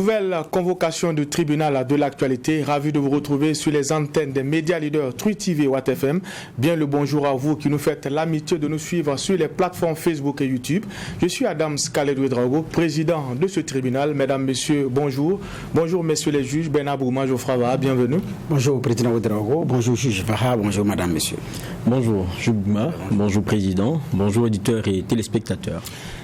Nouvelle convocation du tribunal de l'actualité. Ravi de vous retrouver sur les antennes des médias leaders Truth TV et Watt FM. Bien le bonjour à vous qui nous faites l'amitié de nous suivre sur les plateformes Facebook et YouTube. Je suis Adam Scalet Ouedraogo, président de ce tribunal. Mesdames, messieurs, bonjour. Bonjour, messieurs les juges. Bernard Bourma, Geoffroy Vaha, bienvenue. Bonjour, président Ouedraogo. Bonjour, juge Vaha. Bonjour, madame, messieurs. Bonjour, juge Bourma. Bonjour, président. Bonjour, auditeurs et téléspectateurs.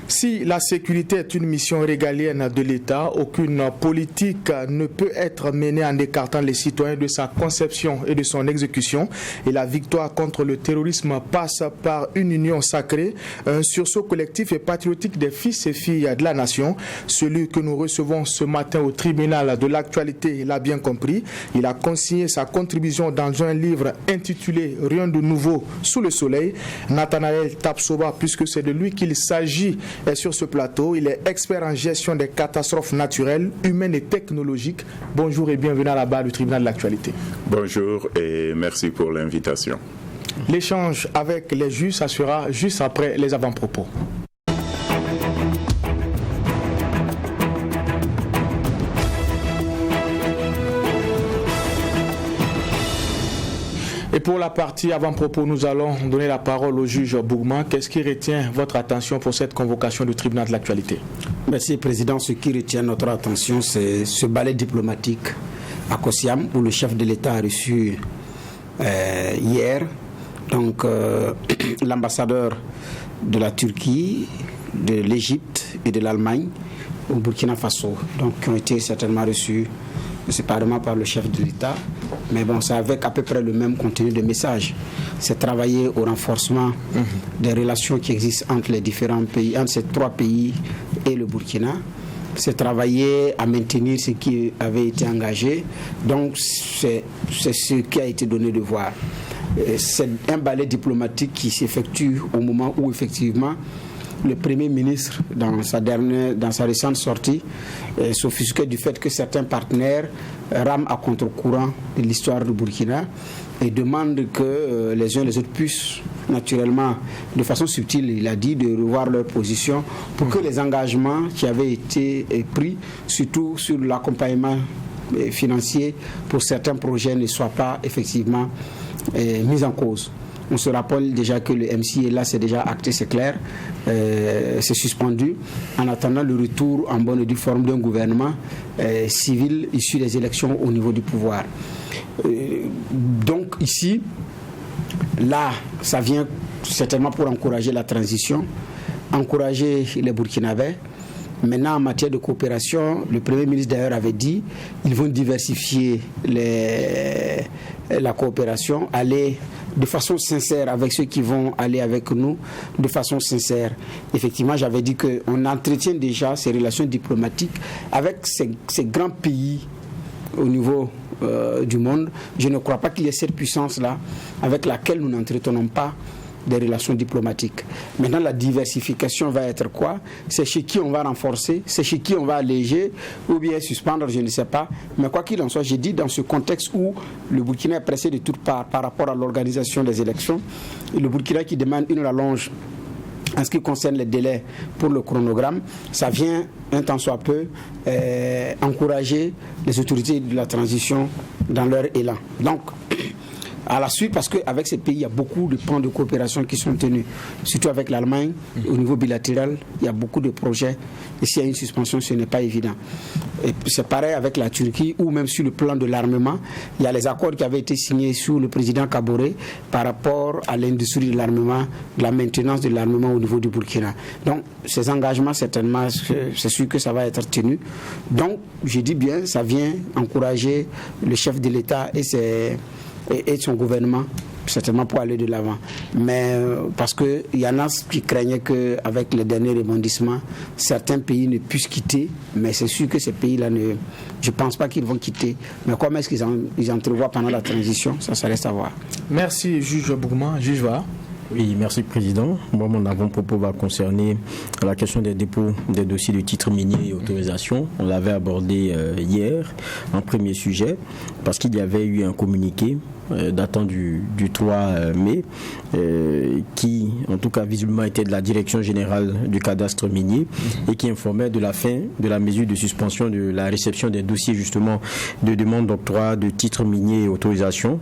Si la sécurité est une mission régalienne de l'État, aucune politique ne peut être menée en écartant les citoyens de sa conception et de son exécution. Et la victoire contre le terrorisme passe par une union sacrée, un sursaut collectif et patriotique des fils et filles de la nation. Celui que nous recevons ce matin au tribunal de l'actualité l'a bien compris. Il a consigné sa contribution dans un livre intitulé « Rien de nouveau sous le soleil ». Nathanaël Tapsoba, puisque c'est de lui qu'il s'agit, est sur ce plateau. Il est expert en gestion des catastrophes naturelles, humaines et technologiques. Bonjour et bienvenue à la barre du tribunal de l'actualité. Bonjour et merci pour l'invitation. L'échange avec les juges, ça sera juste après les avant-propos. Et pour la partie avant-propos, nous allons donner la parole au juge Bourma. Qu'est-ce qui retient votre attention pour cette convocation du tribunal de l'actualité? Merci, président. Ce qui retient notre attention, c'est ce ballet diplomatique à Kossiam, où le chef de l'État a reçu hier l'ambassadeur de la Turquie, de l'Égypte et de l'Allemagne au Burkina Faso, donc qui ont été certainement reçus séparément par le chef de l'État, mais bon, c'est avec à peu près le même contenu de message. C'est travailler au renforcement des relations qui existent entre les différents pays, entre ces trois pays et le Burkina. C'est travailler à maintenir ce qui avait été engagé. Donc, c'est ce qui a été donné de voir. C'est un balai diplomatique qui s'effectue au moment où, effectivement, le Premier ministre, dans sa récente sortie, s'offusquait du fait que certains partenaires rament à contre-courant de l'histoire du Burkina et demandent que les uns et les autres puissent, naturellement, de façon subtile, il a dit, de revoir leur position pour que les engagements qui avaient été pris, surtout sur l'accompagnement financier pour certains projets, ne soient pas effectivement mis en cause. On se rappelle déjà que le MCA là, c'est déjà acté, c'est clair, c'est suspendu en attendant le retour en bonne et due forme d'un gouvernement civil issu des élections au niveau du pouvoir. Donc ici, là, ça vient certainement pour encourager la transition, encourager les Burkinabés. Maintenant, en matière de coopération, le Premier ministre d'ailleurs avait dit qu'ils vont diversifier la coopération, aller de façon sincère avec ceux qui vont aller avec nous, de façon sincère. Effectivement, j'avais dit qu'on entretient déjà ces relations diplomatiques avec ces grands pays au niveau du monde. Je ne crois pas qu'il y ait cette puissance-là avec laquelle nous n'entretenons pas des relations diplomatiques. Maintenant, la diversification va être quoi? C'est chez qui on va renforcer, c'est chez qui on va alléger ou bien suspendre, je ne sais pas. Mais quoi qu'il en soit, j'ai dit dans ce contexte où le Burkina est pressé de toutes parts par rapport à l'organisation des élections, et le Burkina qui demande une rallonge en ce qui concerne les délais pour le chronogramme, ça vient un tant soit peu encourager les autorités de la transition dans leur élan. Donc, à la suite, parce qu'avec ces pays, il y a beaucoup de plans de coopération qui sont tenus, surtout avec l'Allemagne, au niveau bilatéral, il y a beaucoup de projets. Et s'il y a une suspension, ce n'est pas évident. Et c'est pareil avec la Turquie, ou même sur le plan de l'armement, il y a les accords qui avaient été signés sous le président Kaboré par rapport à l'industrie de l'armement, de la maintenance de l'armement au niveau du Burkina. Donc, ces engagements, certainement, c'est sûr que ça va être tenu. Donc, je dis bien, ça vient encourager le chef de l'État et son gouvernement, certainement pour aller de l'avant. Mais parce qu'il y en a qui craignaient qu'avec les derniers rebondissements, certains pays ne puissent quitter, mais c'est sûr que ces pays-là, je ne pense pas qu'ils vont quitter. Mais comment est-ce qu'ils entrevoient pendant la transition, ça reste à voir. Merci, juge Bourma. Juge Vaha. Oui, merci président. Moi, mon avant-propos va concerner la question des dépôts des dossiers de titres miniers et autorisation. On l'avait abordé hier en premier sujet parce qu'il y avait eu un communiqué datant du 3 mai, qui en tout cas visiblement était de la direction générale du cadastre minier et qui informait de la fin de la mesure de suspension de la réception des dossiers justement de demande d'octroi de titres miniers et autorisation.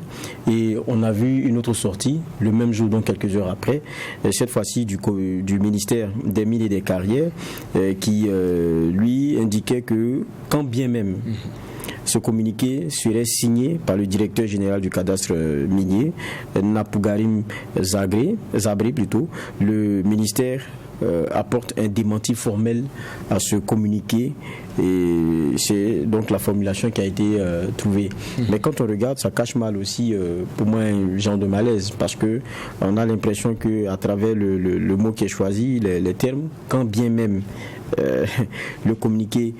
Et on a vu une autre sortie le même jour, donc quelques heures après, cette fois-ci du ministère des Mines et des Carrières, qui lui indiquait que quand bien même ce communiqué serait signé par le directeur général du cadastre minier, Napougarim Zabri plutôt, le ministère apporte un démenti formel à ce communiqué, et c'est donc la formulation qui a été trouvée. Mais quand on regarde, ça cache mal aussi pour moi un genre de malaise, parce que on a l'impression que à travers le mot qui est choisi, les termes, quand bien même le communiqué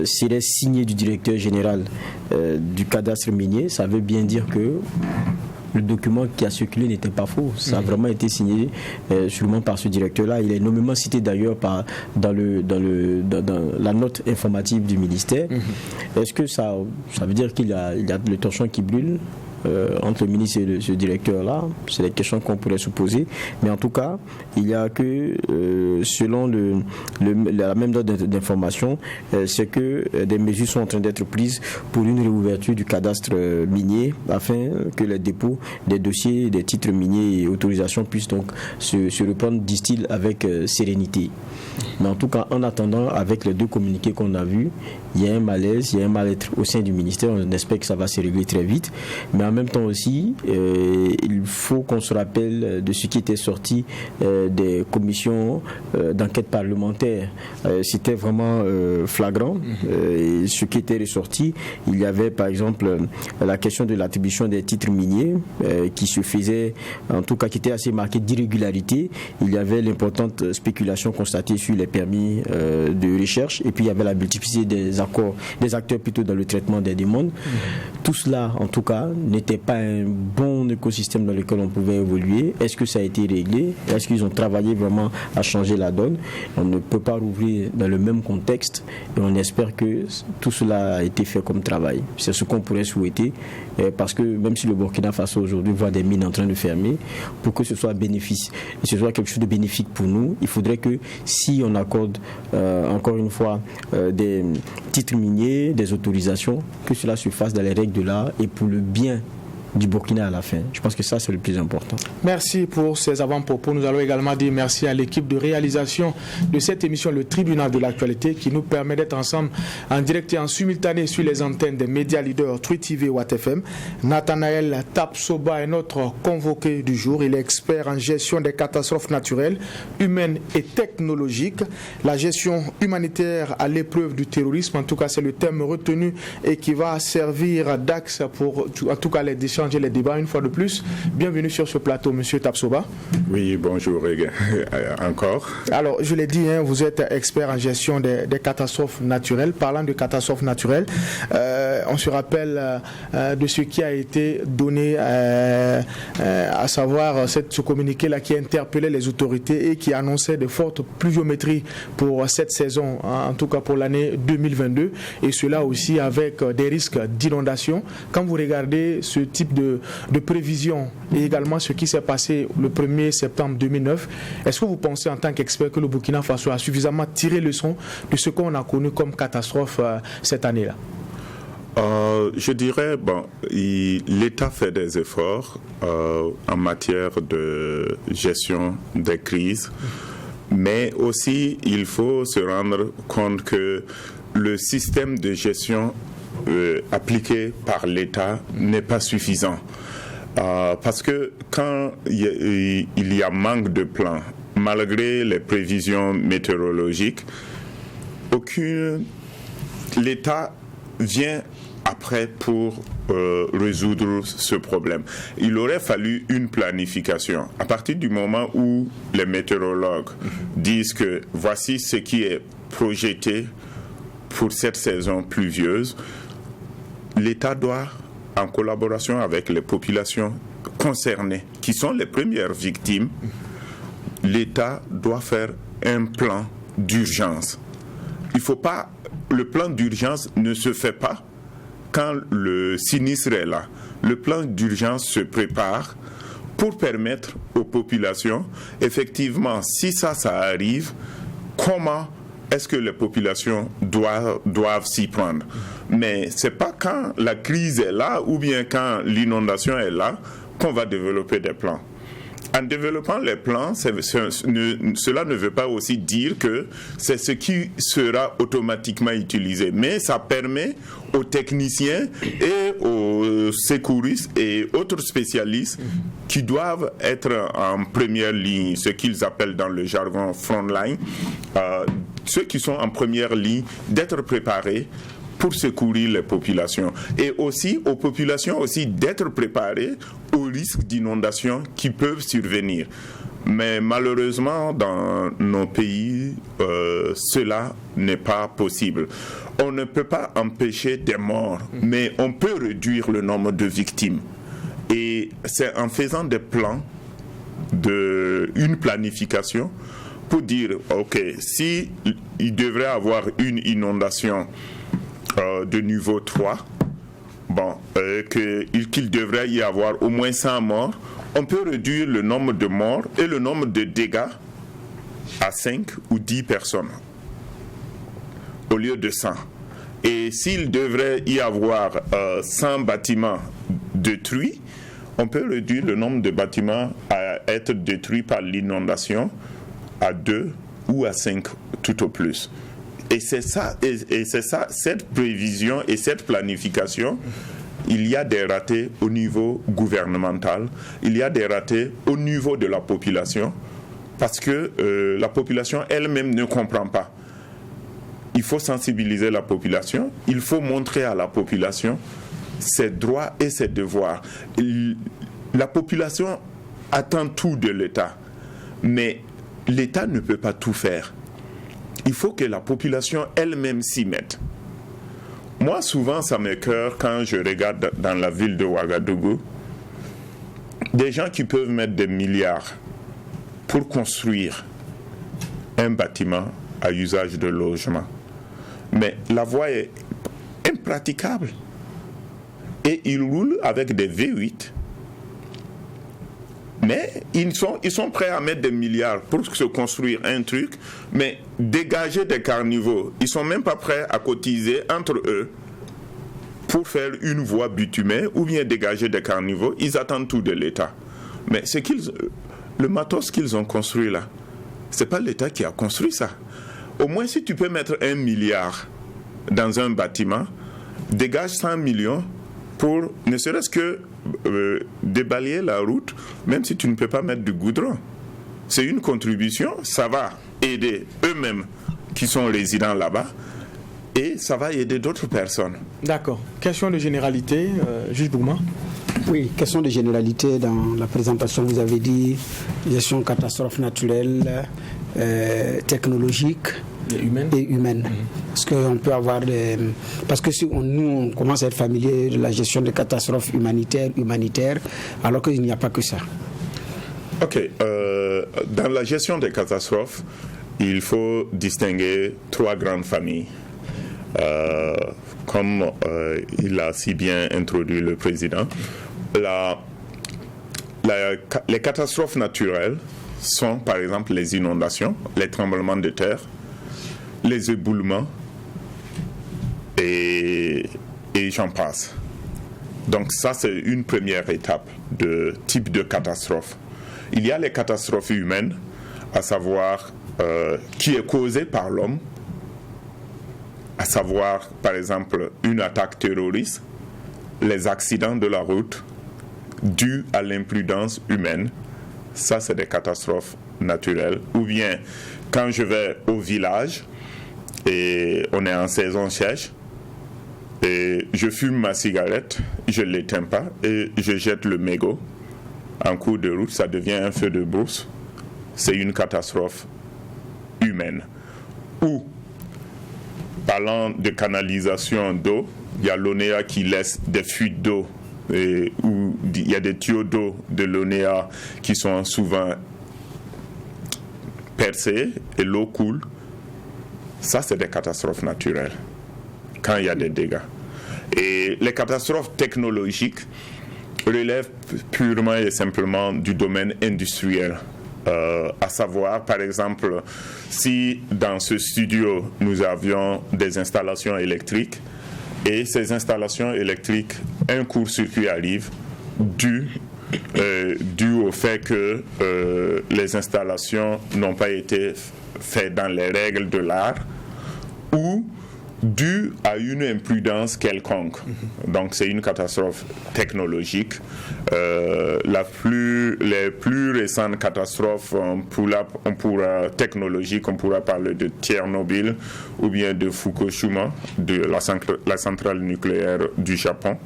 serait signé du directeur général du cadastre minier, ça veut bien dire que le document qui a circulé n'était pas faux. Ça a vraiment été signé sûrement par ce directeur-là. Il est nommément cité d'ailleurs dans la note informative du ministère. Est-ce que ça veut dire qu'il y a le torchon qui brûle entre le ministre et ce directeur-là? C'est des questions qu'on pourrait se poser. Mais en tout cas, il y a que, selon la même note d'information, c'est que des mesures sont en train d'être prises pour une réouverture du cadastre minier afin que les dépôts des dossiers, des titres miniers et autorisations puissent donc se reprendre, disent-ils, avec sérénité. Mais en tout cas, en attendant, avec les deux communiqués qu'on a vus, il y a un malaise, il y a un mal-être au sein du ministère. On espère que ça va se régler très vite. Mais en même temps aussi, il faut qu'on se rappelle de ce qui était sorti des commissions d'enquête parlementaire. C'était vraiment flagrant. Et ce qui était ressorti, il y avait par exemple la question de l'attribution des titres miniers qui se faisait, en tout cas qui était assez marquée d'irrégularité. Il y avait l'importante spéculation constatée sur les permis de recherche, et puis il y avait la multiplicité des acteurs plutôt dans le traitement des demandes. Tout cela, en tout cas, n'était pas un bon écosystème dans lequel on pouvait évoluer. Est-ce que ça a été réglé? Est-ce qu'ils ont travaillé vraiment à changer la donne? On ne peut pas rouvrir dans le même contexte, et on espère que tout cela a été fait comme travail. C'est ce qu'on pourrait souhaiter, parce que même si le Burkina Faso aujourd'hui voit des mines en train de fermer, pour que ce soit quelque chose de bénéfique pour nous, il faudrait que si on accorde encore une fois des titres miniers, des autorisations, que cela se fasse dans les règles de l'art et pour le bien du Burkina à la fin. Je pense que ça, c'est le plus important. Merci pour ces avant-propos. Nous allons également dire merci à l'équipe de réalisation de cette émission, le Tribunal de l'actualité, qui nous permet d'être ensemble en direct et en simultané sur les antennes des médias leaders True TV et Watt FM. Nathanaël Tapsoba est notre convoqué du jour. Il est expert en gestion des catastrophes naturelles, humaines et technologiques. La gestion humanitaire à l'épreuve du terrorisme, en tout cas, c'est le thème retenu et qui va servir d'axe pour, en tout cas, les débats une fois de plus. Bienvenue sur ce plateau, Monsieur Tapsoba. Oui, bonjour encore. Alors, je l'ai dit, vous êtes expert en gestion des catastrophes naturelles. Parlant de catastrophes naturelles, on se rappelle de ce qui a été donné, à savoir ce communiqué-là qui interpellait les autorités et qui annonçait de fortes pluviométries pour cette saison, en tout cas pour l'année 2022, et cela aussi avec des risques d'inondation. Quand vous regardez ce type de prévision et également ce qui s'est passé le 1er septembre 2009, est-ce que vous pensez en tant qu'expert que le Burkina Faso a suffisamment tiré leçon de ce qu'on a connu comme catastrophe cette année-là? Je dirais, l'État fait des efforts en matière de gestion des crises, mais aussi il faut se rendre compte que le système de gestion appliqué par l'État n'est pas suffisant. Parce que quand il y a manque de plans, malgré les prévisions météorologiques, l'État vient après pour résoudre ce problème. Il aurait fallu une planification. À partir du moment où les météorologues disent que voici ce qui est projeté pour cette saison pluvieuse, l'État doit, en collaboration avec les populations concernées, qui sont les premières victimes, l'État doit faire un plan d'urgence. Le plan d'urgence ne se fait pas quand le sinistre est là. le plan d'urgence se prépare pour permettre aux populations, effectivement, si ça arrive, comment est-ce que les populations doivent s'y prendre. Mais ce n'est pas quand la crise est là ou bien quand l'inondation est là qu'on va développer des plans. En développant les plans, cela ne veut pas aussi dire que c'est ce qui sera automatiquement utilisé, mais ça permet aux techniciens et aux secouristes et autres spécialistes qui doivent être en première ligne, ce qu'ils appellent dans le jargon frontline, ceux qui sont en première ligne, d'être préparés pour secourir les populations et aussi aux populations aussi d'être préparées aux risques d'inondation qui peuvent survenir. Mais malheureusement, dans nos pays, cela n'est pas possible. On ne peut pas empêcher des morts, mais on peut réduire le nombre de victimes. Et c'est en faisant des plans, une planification, pour dire, OK, si il devrait y avoir une inondation de niveau 3, qu'il devrait y avoir au moins 100 morts, on peut réduire le nombre de morts et le nombre de dégâts à 5 ou 10 personnes au lieu de 100. Et s'il devrait y avoir 100 bâtiments détruits, on peut réduire le nombre de bâtiments à être détruits par l'inondation à 2 ou à 5 tout au plus. Et c'est ça, cette prévision et cette planification, il y a des ratés au niveau gouvernemental, il y a des ratés au niveau de la population, parce que la population elle-même ne comprend pas. Il faut sensibiliser la population, il faut montrer à la population ses droits et ses devoirs. La population attend tout de l'État, mais l'État ne peut pas tout faire. Il faut que la population elle-même s'y mette. Moi, souvent, ça m'écoeure quand je regarde dans la ville de Ouagadougou des gens qui peuvent mettre des milliards pour construire un bâtiment à usage de logement. Mais la voie est impraticable. Et ils roulent avec des V8. Mais ils sont prêts à mettre des milliards pour se construire un truc, mais dégager des carnivaux. Ils ne sont même pas prêts à cotiser entre eux pour faire une voie bitumée ou bien dégager des carnivaux. Ils attendent tout de l'État. Mais le matos qu'ils ont construit là, ce n'est pas l'État qui a construit ça. Au moins, si tu peux mettre 1 milliard dans un bâtiment, dégage 100 millions pour ne serait-ce que débalayer la route, même si tu ne peux pas mettre du goudron. C'est une contribution, ça va aider eux-mêmes qui sont résidents là-bas et ça va aider d'autres personnes. D'accord. Question de généralité, Juge Bouma. Oui, question de généralité. Dans la présentation, vous avez dit gestion catastrophe naturelle, technologique et humaine. Est-ce qu'on peut avoir parce que si nous on commence à être familier de la gestion des catastrophes humanitaires, alors qu'il n'y a pas que ça. Ok. Dans la gestion des catastrophes, il faut distinguer 3 grandes familles. Comme il a si bien introduit le président, les catastrophes naturelles sont par exemple les inondations, les tremblements de terre, les éboulements et j'en passe. Donc ça, c'est une première étape de type de catastrophe. Il y a les catastrophes humaines, à savoir qui est causée par l'homme, à savoir par exemple une attaque terroriste, les accidents de la route dus à l'imprudence humaine. Ça, c'est des catastrophes naturelles. Ou bien, quand je vais au village et on est en saison sèche et je fume ma cigarette, je ne l'éteins pas et je jette le mégot en cours de route, ça devient un feu de brousse. C'est une catastrophe humaine. Ou, parlant de canalisation d'eau, il y a l'ONEA qui laisse des fuites d'eau où il y a des tuyaux d'eau de l'ONEA qui sont souvent percés et l'eau coule. Ça, c'est des catastrophes naturelles, quand il y a des dégâts. Et les catastrophes technologiques, relève purement et simplement du domaine industriel. À savoir, par exemple, si dans ce studio, nous avions des installations électriques et ces installations électriques, un court-circuit arrive dû au fait que les installations n'ont pas été faites dans les règles de l'art ou dû à une imprudence quelconque. Donc c'est une catastrophe technologique. Les plus récentes catastrophes technologiques, on pourra parler de Tchernobyl ou bien de Fukushima, de la centrale nucléaire du Japon.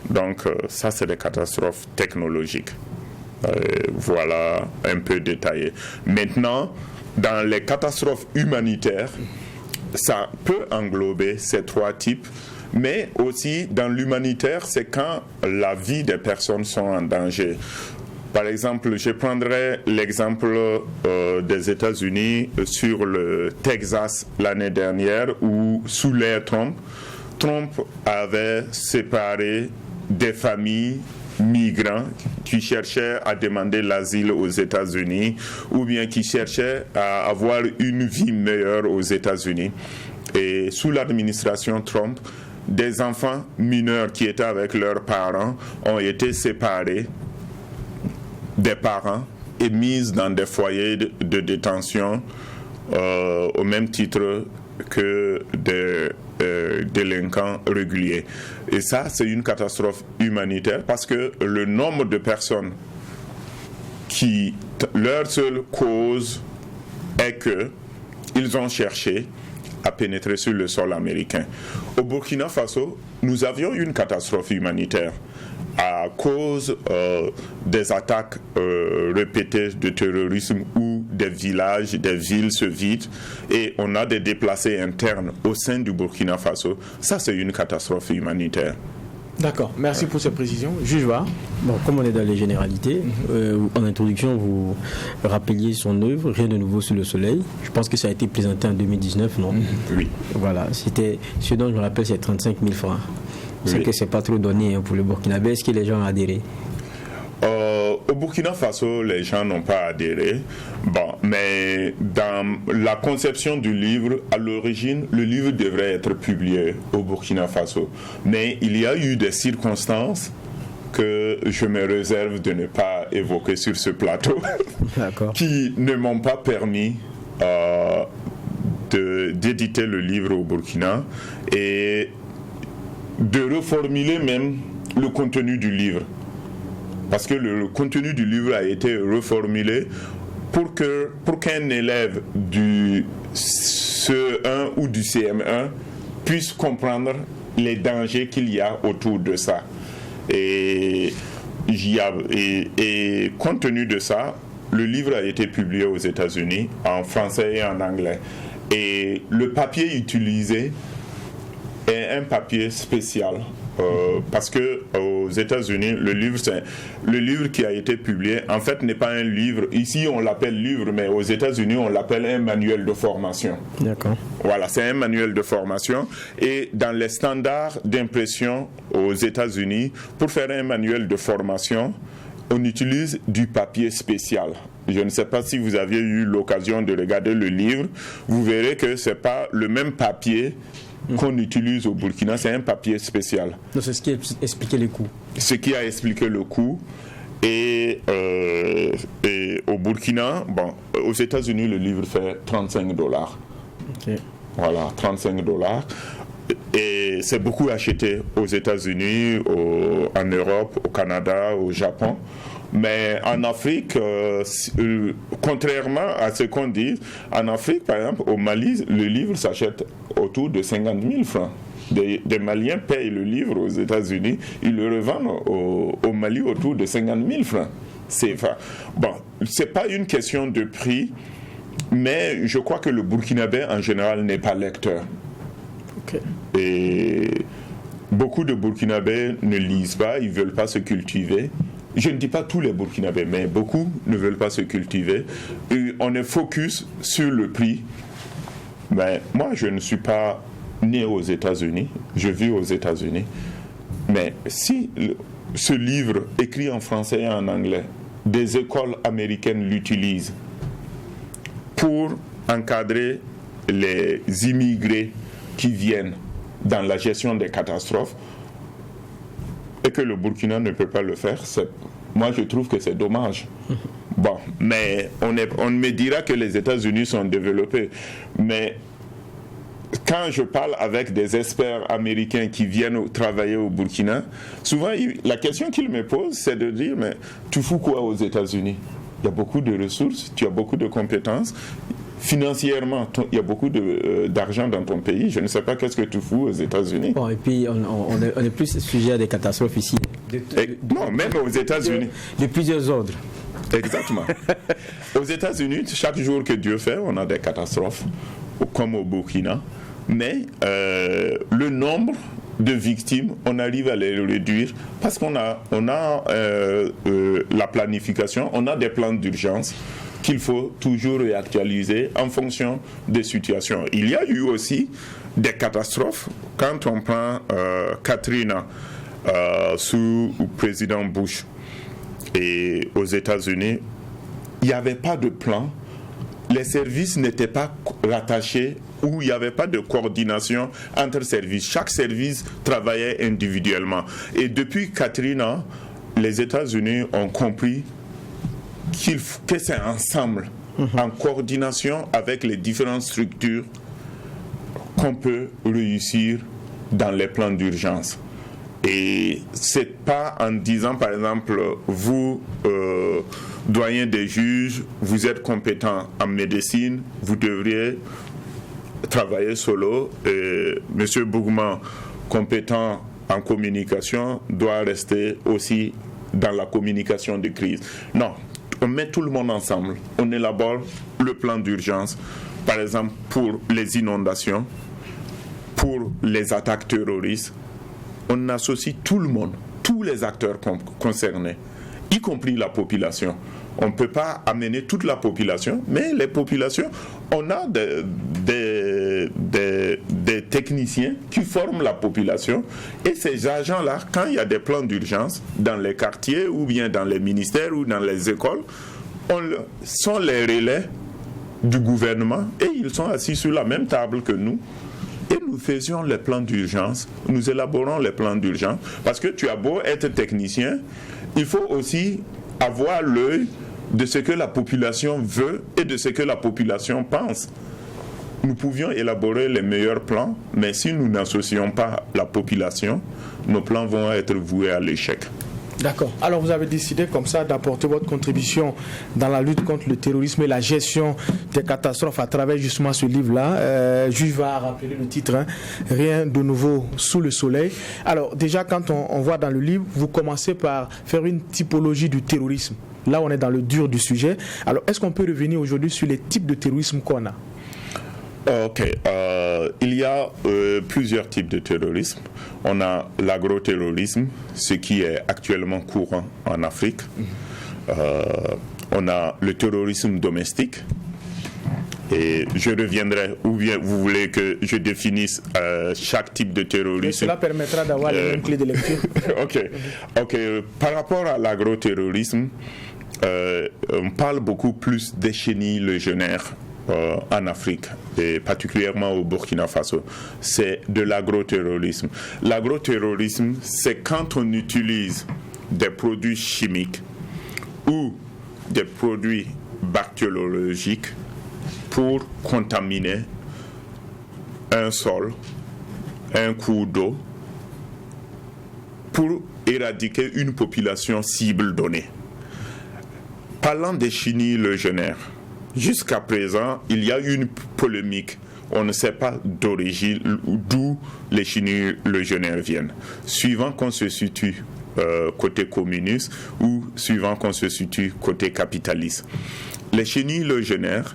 Donc ça c'est des catastrophes technologiques. Voilà un peu détaillé. Maintenant, dans les catastrophes humanitaires, ça peut englober ces trois types, mais aussi dans l'humanitaire, c'est quand la vie des personnes sont en danger. Par exemple, je prendrai l'exemple des États-Unis sur le Texas l'année dernière où, sous l'ère Trump avait séparé des familles migrants qui cherchaient à demander l'asile aux États-Unis ou bien qui cherchaient à avoir une vie meilleure aux États-Unis. Et sous l'administration Trump, des enfants mineurs qui étaient avec leurs parents ont été séparés des parents et mis dans des foyers de détention au même titre que des délinquants réguliers. Et ça, c'est une catastrophe humanitaire parce que le nombre de personnes qui, leur seule cause est qu'ils ont cherché à pénétrer sur le sol américain. Au Burkina Faso, nous avions une catastrophe humanitaire à cause des attaques répétées de terrorisme où des villages, des villes se vident et on a des déplacés internes au sein du Burkina Faso. Ça, c'est une catastrophe humanitaire. D'accord, merci pour ces précisions. Juge Va. Bon, comme on est dans les généralités, en introduction, vous rappeliez son œuvre, Rien de nouveau sous le soleil. Je pense que ça a été présenté en 2019, non? Oui. Voilà, c'était, ce dont je me rappelle, c'est 35 000 francs. C'est que c'est pas trop donné pour le Burkinabé. Est-ce que les gens ont adhéré? Au Burkina Faso, les gens n'ont pas adhéré. Bon, mais dans la conception du livre, à l'origine, le livre devrait être publié au Burkina Faso. Mais il y a eu des circonstances que je me réserve de ne pas évoquer sur ce plateau qui ne m'ont pas permis d'éditer le livre au Burkina et de reformuler même le contenu du livre. Parce que le contenu du livre a été reformulé pour qu'un élève du CE1 ou du CM1 puisse comprendre les dangers qu'il y a autour de ça. Et compte tenu de ça, le livre a été publié aux États-Unis en français et en anglais. Et le papier utilisé est un papier spécial. Parce que aux États-Unis, le livre qui a été publié, en fait, n'est pas un livre. Ici, on l'appelle livre, mais aux États-Unis, on l'appelle un manuel de formation. D'accord. Voilà, c'est un manuel de formation. Et dans les standards d'impression aux États-Unis, pour faire un manuel de formation, on utilise du papier spécial. Je ne sais pas si vous aviez eu l'occasion de regarder le livre. Vous verrez que ce n'est pas le même papier qu'on utilise au Burkina, c'est un papier spécial. Donc c'est ce qui a expliqué les coûts. Ce qui a expliqué le coût. Et au Burkina, bon, aux États-Unis, le livre fait $35. Okay. Voilà, $35. Et c'est beaucoup acheté aux États-Unis, en Europe, au Canada, au Japon. Mais en Afrique, contrairement à ce qu'on dit, en Afrique, par exemple, au Mali, le livre s'achète autour de 50 000 francs. Des Maliens payent le livre aux États-Unis, ils le revendent au Mali autour de 50 000 francs. Bon, c'est pas une question de prix, mais je crois que le Burkinabé en général n'est pas lecteur. Okay. Et beaucoup de Burkinabés ne lisent pas, ils ne veulent pas se cultiver. Je ne dis pas tous les Burkinabés, mais beaucoup ne veulent pas se cultiver. Et on est focus sur le prix. Mais moi, je ne suis pas né aux États-Unis, je vis aux États-Unis. Mais si ce livre écrit en français et en anglais, des écoles américaines l'utilisent pour encadrer les immigrés qui viennent dans la gestion des catastrophes, et que le Burkina ne peut pas le faire, moi je trouve que c'est dommage. Bon, mais on me dira que les États-Unis sont développés, mais quand je parle avec des experts américains qui viennent travailler au Burkina, souvent la question qu'ils me posent, c'est de dire, mais tu fous quoi aux États-Unis? Il y a beaucoup de ressources, tu as beaucoup de compétences. Financièrement, il y a beaucoup d'argent dans ton pays. Je ne sais pas qu'est-ce que tu fous aux États-Unis. Bon, et puis, on est plus sujet à des catastrophes ici. Non, même aux États-Unis. De plusieurs ordres. Exactement. Aux États-Unis, chaque jour que Dieu fait, on a des catastrophes, comme au Burkina. Mais le nombre de victimes, on arrive à les réduire parce qu'on a la planification, on a des plans d'urgence qu'il faut toujours réactualiser en fonction des situations. Il y a eu aussi des catastrophes. Quand on prend Katrina sous le président Bush et aux États-Unis, il n'y avait pas de plan. Les services n'étaient pas rattachés ou il n'y avait pas de coordination entre services. Chaque service travaillait individuellement. Et depuis Katrina, les États-Unis ont compris que c'est ensemble, en coordination avec les différentes structures, qu'on peut réussir dans les plans d'urgence. Et c'est pas en disant, par exemple, vous, doyen des juges, vous êtes compétent en médecine, vous devriez travailler solo, et M. Bougman, compétent en communication, doit rester aussi dans la communication de crise. Non. On met tout le monde ensemble, on élabore le plan d'urgence, par exemple pour les inondations, pour les attaques terroristes. On associe tout le monde, tous les acteurs concernés, y compris la population. On ne peut pas amener toute la population, mais les populations, on a des techniciens qui forment la population, et ces agents-là, quand il y a des plans d'urgence dans les quartiers ou bien dans les ministères ou dans les écoles, sont les relais du gouvernement, et ils sont assis sur la même table que nous. Et nous faisions les plans d'urgence, nous élaborons les plans d'urgence, parce que tu as beau être technicien, il faut aussi avoir l'œil de ce que la population veut et de ce que la population pense. Nous pouvions élaborer les meilleurs plans, mais si nous n'associons pas la population, nos plans vont être voués à l'échec. D'accord. Alors vous avez décidé comme ça d'apporter votre contribution dans la lutte contre le terrorisme et la gestion des catastrophes à travers justement ce livre-là. Juge va rappeler le titre, hein, Rien de nouveau sous le soleil. Alors déjà quand on voit dans le livre, vous commencez par faire une typologie du terrorisme. Là on est dans le dur du sujet. Alors est-ce qu'on peut revenir aujourd'hui sur les types de terrorisme qu'on a? Ok, il y a plusieurs types de terrorisme. On a l'agroterrorisme, ce qui est actuellement courant en Afrique. On a le terrorisme domestique. Et je reviendrai, ou bien vous voulez que je définisse chaque type de terrorisme. Et cela permettra d'avoir les mêmes clés de lecture. Ok. Par rapport à l'agroterrorisme, on parle beaucoup plus des chenilles légionnaires en Afrique, et particulièrement au Burkina Faso. C'est de l'agroterrorisme. L'agroterrorisme, c'est quand on utilise des produits chimiques ou des produits bactériologiques pour contaminer un sol, un cours d'eau, pour éradiquer une population cible donnée. Parlant des chenilles légionnaires, jusqu'à présent, il y a une polémique. On ne sait pas d'origine, d'où les chenilles légionnaires viennent. Suivant qu'on se situe côté communiste ou suivant qu'on se situe côté capitaliste. Les chenilles légionnaires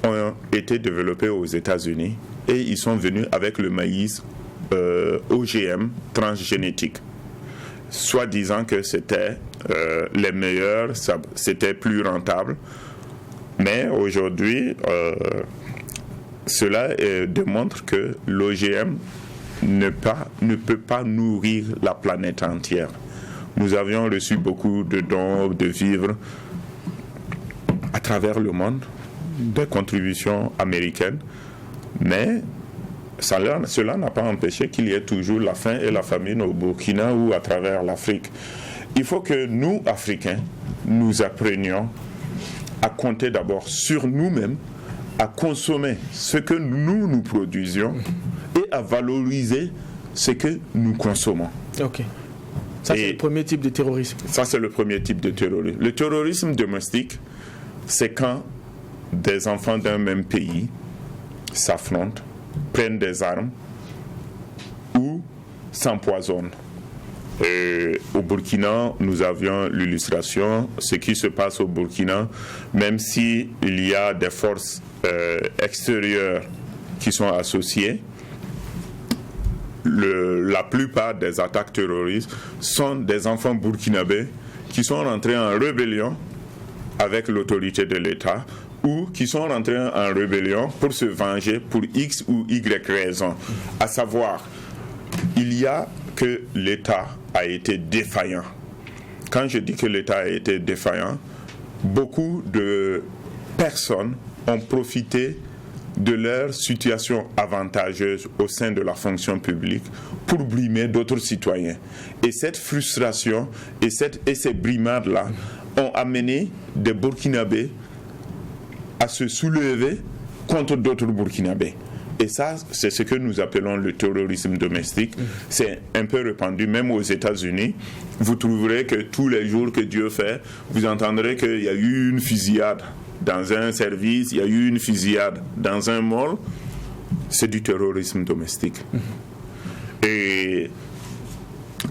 ont été développés aux États-Unis et ils sont venus avec le maïs OGM transgénétique, soit disant que c'était les meilleurs, c'était plus rentable. Mais aujourd'hui, cela démontre que l'OGM ne peut pas nourrir la planète entière. Nous avions reçu beaucoup de dons, de vivres à travers le monde, des contributions américaines, mais cela n'a pas empêché qu'il y ait toujours la faim et la famine au Burkina ou à travers l'Afrique. Il faut que nous, Africains, nous apprenions à compter d'abord sur nous-mêmes, à consommer ce que nous produisions et à valoriser ce que nous consommons. Ok. Ça, c'est le premier type de terrorisme. Ça, c'est le premier type de terrorisme. Le terrorisme domestique, c'est quand des enfants d'un même pays s'affrontent, prennent des armes ou s'empoisonnent. Et au Burkina, nous avions l'illustration. Ce qui se passe au Burkina, même s'il y a des forces extérieures qui sont associées, la plupart des attaques terroristes sont des enfants burkinabés qui sont rentrés en rébellion avec l'autorité de l'État ou qui sont rentrés en rébellion pour se venger pour X ou Y raison. À savoir, il y a que l'État a été défaillant. Quand je dis que l'État a été défaillant, beaucoup de personnes ont profité de leur situation avantageuse au sein de la fonction publique pour brimer d'autres citoyens. Et cette frustration et ces brimades-là ont amené des Burkinabés à se soulever contre d'autres Burkinabés. Et ça, c'est ce que nous appelons le terrorisme domestique. C'est un peu répandu, même aux États-Unis. Vous trouverez que tous les jours que Dieu fait, vous entendrez qu'il y a eu une fusillade dans un service, il y a eu une fusillade dans un mall. C'est du terrorisme domestique. Et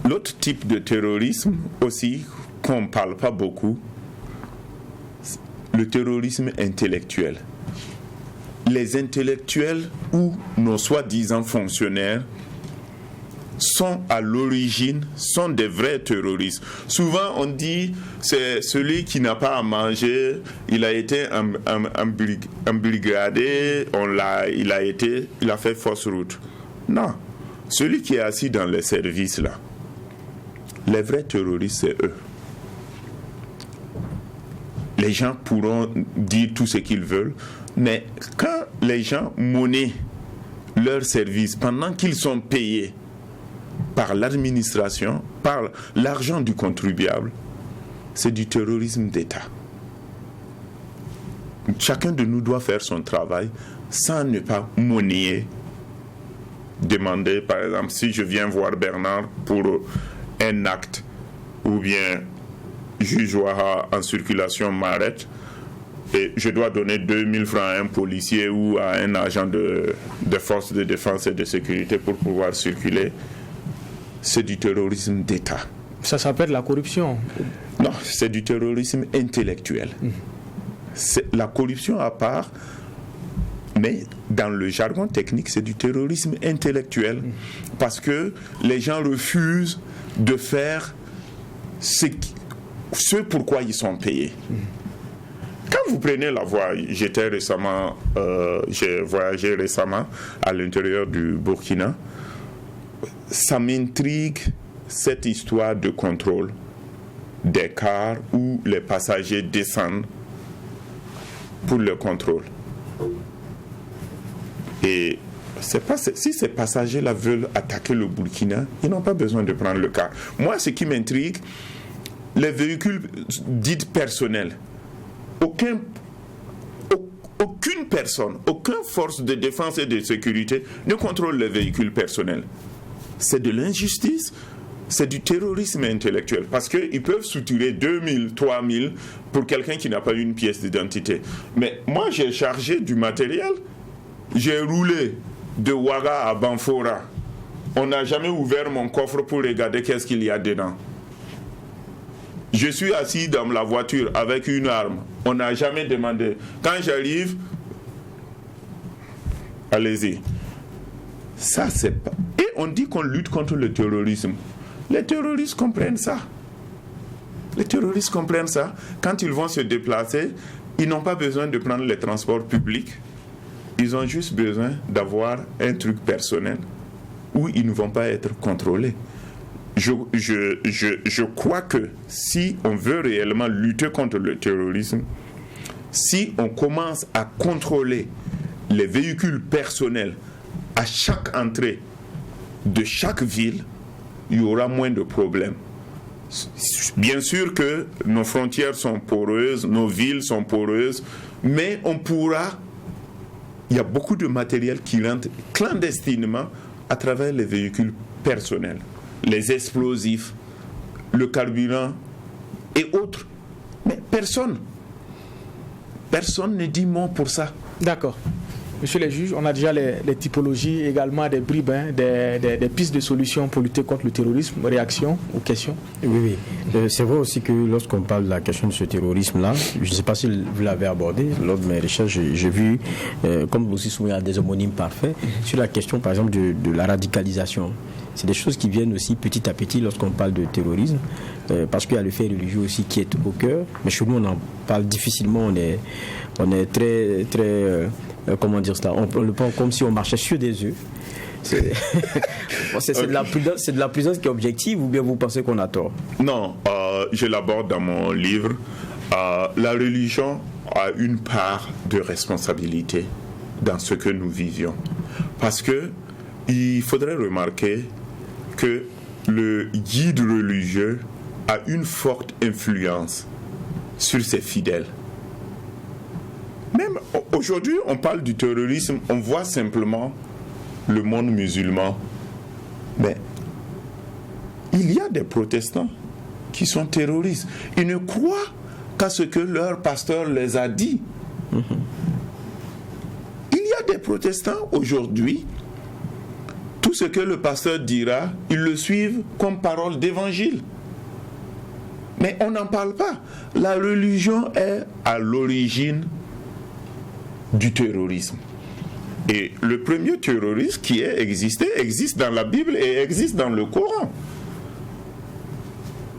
l'autre type de terrorisme aussi, qu'on ne parle pas beaucoup, le terrorisme intellectuel. Les intellectuels ou nos soi-disant fonctionnaires sont à l'origine, sont des vrais terroristes. Souvent on dit c'est celui qui n'a pas à manger, il a été embrigadé, il a fait fausse route. Non, celui qui est assis dans les services là, les vrais terroristes c'est eux. Les gens pourront dire tout ce qu'ils veulent, mais quand les gens monnaient leurs services pendant qu'ils sont payés par l'administration, par l'argent du contribuable, c'est du terrorisme d'État. Chacun de nous doit faire son travail sans ne pas monnayer. Demander, par exemple, si je viens voir Bernard pour un acte, ou bien juge Ouaha en circulation m'arrête, et je dois donner 2000 francs à un policier ou à un agent de force de défense et de sécurité pour pouvoir circuler, c'est du terrorisme d'État. Ça s'appelle la corruption? Non, c'est du terrorisme intellectuel. C'est la corruption à part, mais dans le jargon technique, c'est du terrorisme intellectuel. Parce que les gens refusent de faire ce pourquoi ils sont payés. Quand vous prenez la voie, j'ai voyagé récemment à l'intérieur du Burkina, ça m'intrigue cette histoire de contrôle des cars où les passagers descendent pour le contrôle. Et si ces passagers-là veulent attaquer le Burkina, ils n'ont pas besoin de prendre le car. Moi, ce qui m'intrigue, les véhicules dits personnels, aucune personne, aucune force de défense et de sécurité ne contrôle les véhicules personnels. C'est de l'injustice, c'est du terrorisme intellectuel. Parce qu'ils peuvent soutirer 2000, 3000 pour quelqu'un qui n'a pas une pièce d'identité. Mais moi, j'ai chargé du matériel, j'ai roulé de Ouaga à Banfora. On n'a jamais ouvert mon coffre pour regarder qu'est-ce qu'il y a dedans. Je suis assis dans la voiture avec une arme. On n'a jamais demandé. Quand j'arrive, allez-y. Ça, c'est pas... Et on dit qu'on lutte contre le terrorisme. Les terroristes comprennent ça. Les terroristes comprennent ça. Quand ils vont se déplacer, ils n'ont pas besoin de prendre les transports publics. Ils ont juste besoin d'avoir un truc personnel où ils ne vont pas être contrôlés. je crois que si on veut réellement lutter contre le terrorisme, si on commence à contrôler les véhicules personnels à chaque entrée de chaque ville, il y aura moins de problèmes. Bien sûr que nos frontières sont poreuses, nos villes sont poreuses, mais il y a beaucoup de matériel qui rentre clandestinement à travers les véhicules personnels, les explosifs, le carburant et autres. Mais personne ne dit mot pour ça. D'accord. Monsieur le juge, on a déjà les typologies, également des bribes, des pistes de solutions pour lutter contre le terrorisme. Réaction aux questions? Oui. C'est vrai aussi que lorsqu'on parle de la question de ce terrorisme-là, je ne sais pas si vous l'avez abordé, lors de mes recherches, j'ai vu, comme vous aussi soumis à des homonymes parfaits, sur la question, par exemple, de la radicalisation. C'est des choses qui viennent aussi petit à petit lorsqu'on parle de terrorisme, parce qu'il y a le fait religieux aussi qui est au cœur, mais chez nous on en parle difficilement, on est très, très comment dire ça, on le prend comme si on marchait sur des œufs. C'est de la prudence qui est objective, ou bien vous pensez qu'on a tort? Non, je l'aborde dans mon livre. La religion a une part de responsabilité dans ce que nous vivions, parce que il faudrait remarquer que le guide religieux a une forte influence sur ses fidèles. Même aujourd'hui, on parle du terrorisme, on voit simplement le monde musulman. Mais il y a des protestants qui sont terroristes. Ils ne croient qu'à ce que leur pasteur les a dit. Il y a des protestants aujourd'hui, tout ce que le pasteur dira, ils le suivent comme parole d'évangile. Mais on n'en parle pas. La religion est à l'origine du terrorisme. Et le premier terroriste qui a existé existe dans la Bible et existe dans le Coran.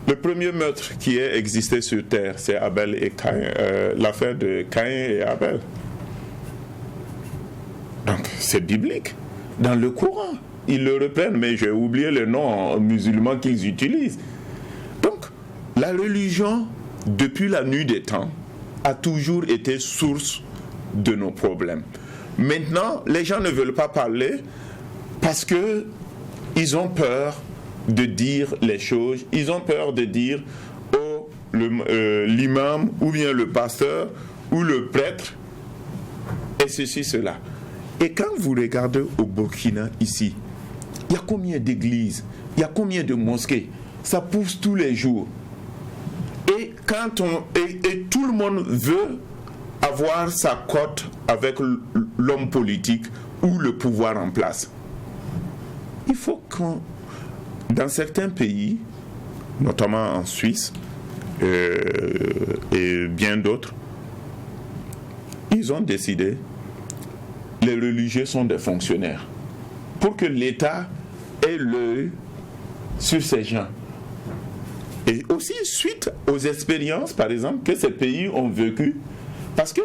Le premier meurtre qui a existé sur terre, c'est Abel et Caïn, l'affaire de Caïn et Abel. Donc c'est biblique. Dans le Coran, ils le reprennent, mais j'ai oublié le nom musulman qu'ils utilisent. Donc, la religion, depuis la nuit des temps, a toujours été source de nos problèmes. Maintenant, les gens ne veulent pas parler parce que ils ont peur de dire les choses. Ils ont peur de dire l'imam ou bien le pasteur ou le prêtre et ceci, cela. Et quand vous regardez au Burkina ici, il y a combien d'églises, il y a combien de mosquées, ça pousse tous les jours. Et quand et tout le monde veut avoir sa cote avec l'homme politique ou le pouvoir en place. Il faut dans certains pays, notamment en Suisse et bien d'autres, ils ont décidé, les religieux sont des fonctionnaires, pour que l'État ait l'œil sur ces gens. Et aussi suite aux expériences, par exemple, que ces pays ont vécues, parce que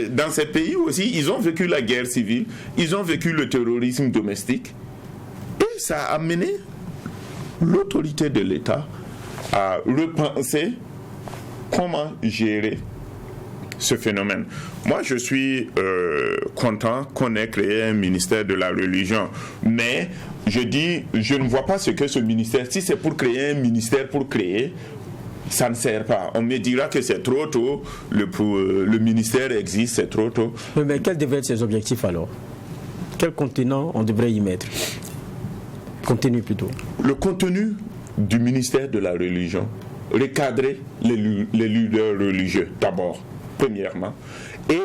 dans ces pays aussi, ils ont vécu la guerre civile, ils ont vécu le terrorisme domestique, et ça a amené l'autorité de l'État à repenser comment gérer ce phénomène. Moi, je suis content qu'on ait créé un ministère de la religion, mais je ne vois pas ce que ce ministère, si c'est pour créer un ministère pour créer, ça ne sert pas. On me dira que c'est trop tôt, le ministère existe, c'est trop tôt. Mais quels devraient être ses objectifs alors? Quel contenant on devrait y mettre? Contenu plutôt. Le contenu du ministère de la religion, recadrer les leaders religieux d'abord, premièrement, et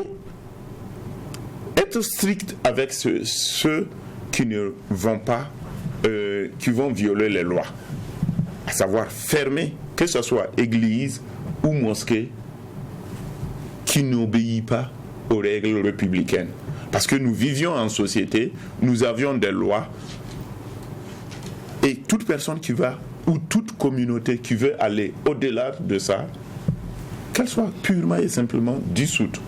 être strict avec ceux qui ne vont pas, qui vont violer les lois, à savoir fermer, que ce soit église ou mosquée, qui n'obéit pas aux règles républicaines. Parce que nous vivions en société, nous avions des lois, et toute personne qui va, ou toute communauté qui veut aller au-delà de ça, qu'elle soit purement et simplement dissoute.